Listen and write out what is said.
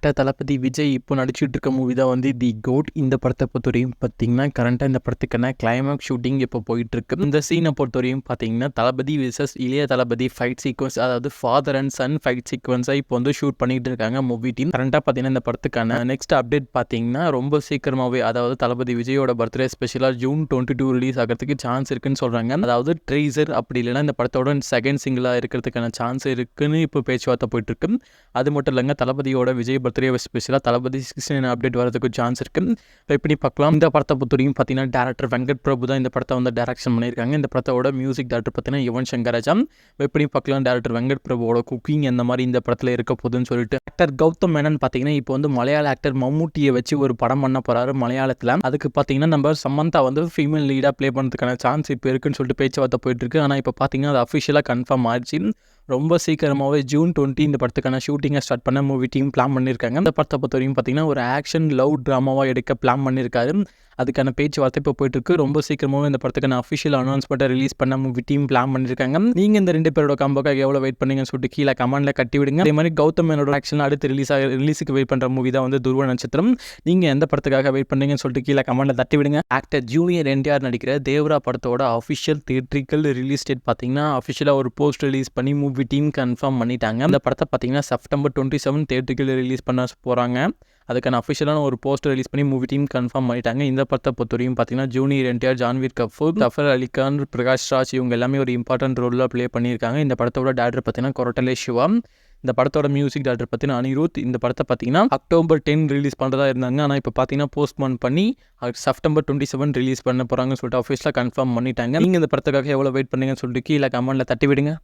Actor தளபதி விஜய் இப்போ நடிச்சிட்டு இருக்க மூவி தான் வந்து தி கோட். இந்த படத்தை பொறுத்தவரையும் பார்த்தீங்கன்னா கரண்ட்டாக இந்த படத்துக்கான கிளைமேக்ஸ் ஷூட்டிங் இப்போ போயிட்டு இருக்கு. இந்த சீனை பொறுத்தவரையும் பார்த்தீங்கன்னா தளபதி விசஸ் இளைய தளபதி ஃபைட் சீக்வன்ஸ், அதாவது ஃபாதர் அண்ட் சன் ஃபைட் சீக்வன்ஸாக இப்போ வந்து ஷூட் பண்ணிட்டு இருக்காங்க மூவி டீம். கரண்ட்டாக பார்த்தீங்கன்னா இந்த படத்துக்கான நெக்ஸ்ட் அப்டேட் பார்த்தீங்கன்னா ரொம்ப சீக்கிரமாகவே, அதாவது தளபதி விஜயோட பர்த்டே ஸ்பெஷலாக June 22 ரிலீஸ் ஆகிறதுக்கு சான்ஸ் இருக்குன்னு சொல்கிறாங்க. அதாவது ட்ரெய்சர் அப்படி இல்லைன்னா இந்த படத்தோட செகண்ட் சிங்கிளாக இருக்கிறதுக்கான சான்ஸ் இருக்குன்னு இப்போ பேச்சுவார்த்தை போயிட்டு இருக்கு. அது மட்டும் இல்லைங்க, தளபதியோட விஜய் பர்த்டே ஸ்பெஷலாக தளபதி 16 அப்டேட் வரதுக்கு சான்ஸ் இருக்குது. எப்படி பார்க்கலாம். இந்த படத்தை பொறுத்தவரைக்கும் பார்த்தீங்கன்னா டேரக்டர் வெங்கட் பிரபு தான் இந்த படத்தை வந்து டைரக்ஷன் பண்ணியிருக்காங்க. இந்த படத்தோட மியூசிக் டேரக்டர் பார்த்தீங்கன்னா யுவன் சங்கர் ராஜா. எப்படி பார்க்கலாம், டேரக்டர் வெங்கட் பிரபுவோட குக்கிங் எந்த மாதிரி இந்த படத்தில் இருக்க போகுதுன்னு சொல்லிட்டு. ஆக்டர் கௌதம் மேனன் பார்த்தீங்கன்னா இப்போ வந்து மலையாள ஆக்டர் மம்முட்டியை வச்சு ஒரு படம் பண்ண போகிறாரு மலையாளத்தில். அதுக்கு பார்த்தீங்கன்னா நம்ம சமந்தா வந்து ஃபீமேல் லீடாக ப்ளே பண்ணுறதுக்கான சான்ஸ் இப்போ இருக்குன்னு சொல்லிட்டு பேச்சுவார்த்தை போயிட்டு இருக்கு. ஆனால் இப்போ பார்த்தீங்கன்னா அது அஃபிஷியலாக கன்ஃபார்ம் ஆயிடுச்சு. ரொம்ப சீக்கிரமாகவே June 20 இந்த படத்துக்கான ஷூட்டிங்கை ஸ்டார்ட் பண்ண மூவி டீம் பிளான் பண்ணியிருக்காங்க. இந்த படத்தை பொறுத்த வரைக்கும் பார்த்தீங்கன்னா ஒரு ஆக்ஷன் லவ் ட்ராமாவாக எடுக்க பிளான் பண்ணியிருக்காரு. அதுக்கான பேச்சுவார்த்தை இப்போ போயிட்டு இருக்கு. ரொம்ப சீக்கிரமாகவே இந்த படத்துக்கான அஃபிஷியல் அனௌன்ஸ்மெண்ட்டை ரிலீஸ் பண்ண மூவி டீம் பிளான் பண்ணியிருக்காங்க. நீங்கள் இந்த ரெண்டு பேரோட காம்போக்காக எவ்வளோ வெயிட் பண்ணீங்கன்னு சொல்லிட்டு கீழே கமெண்ட்ல கட்டி விடுங்க. அதே மாதிரி கௌதம் மேனோட ஆக்ஷன் அடுத்து ரிலீஸுக்கு வெயிட் பண்ணுற மூவி தான் வந்து துருவ நட்சத்திரம். நீங்கள் எந்த படத்துக்காக வெயிட் பண்ணீங்கன்னு சொல்லிட்டு கீழே கமெண்ட்ல தட்டி விடுங்க. ஆக்டர் ஜூனியர் NTR நடிக்கிற தேவரா படத்தோட அஃபிஷியல் தியேட்ரிக்கல் ரிலீஸ் டேட் பார்த்தீங்கன்னா அஃபிஷியலாக ஒரு போஸ்ட் ரிலீஸ் பண்ணி மூவி டீம் கன்ஃபார்ம் பண்ணிட்டாங்க. இந்த படத்தை பார்த்தீங்கன்னா September 27 தியேட்ரிக்கல் ரிலீஸ் பண்ண போகிறாங்க. அதுக்கான அஃபிஷியலான ஒரு போஸ்டர் ரிலீஸ் பண்ணி மூவி டீம் கன்ஃபார்ம் பண்ணிட்டாங்க. இந்த படத்தை பொறுத்தவரையும் பார்த்தீங்கன்னா ஜூனியர் NTR, ஜான்வீர் கபூர், ஜஃபர் அலிகான், பிரகாஷ் ராஜ் இவங்க எல்லாமே ஒரு இம்பார்ட்டன்ட் ரோலில் ப்ளே பண்ணியிருக்காங்க. இந்த படத்தோட டேரக்டர் பார்த்தீங்கன்னா கொரட்டலே சிவா. இந்த படத்தோட மியூசிக் டேரக்டர் பார்த்தீங்கன்னா அனிருத். இந்த படத்தை பார்த்தீங்கன்னா October 10 ரிலீஸ் பண்ணுறதா இருந்தாங்க. ஆனால் இப்போ பார்த்தீங்கன்னா போஸ்ட்போன் பண்ணி September 27 ரிலீஸ் பண்ண போகிறாங்கன்னு சொல்லிட்டு அஃபிஷியலாக கன்ஃபார்ம் பண்ணிட்டாங்க. நீங்கள் இந்த படத்துக்காக எவ்வளோ வெயிட் பண்ணீங்கன்னு சொல்லிட்டு கீழே கமெண்ட்டில் தட்டி விடுங்க.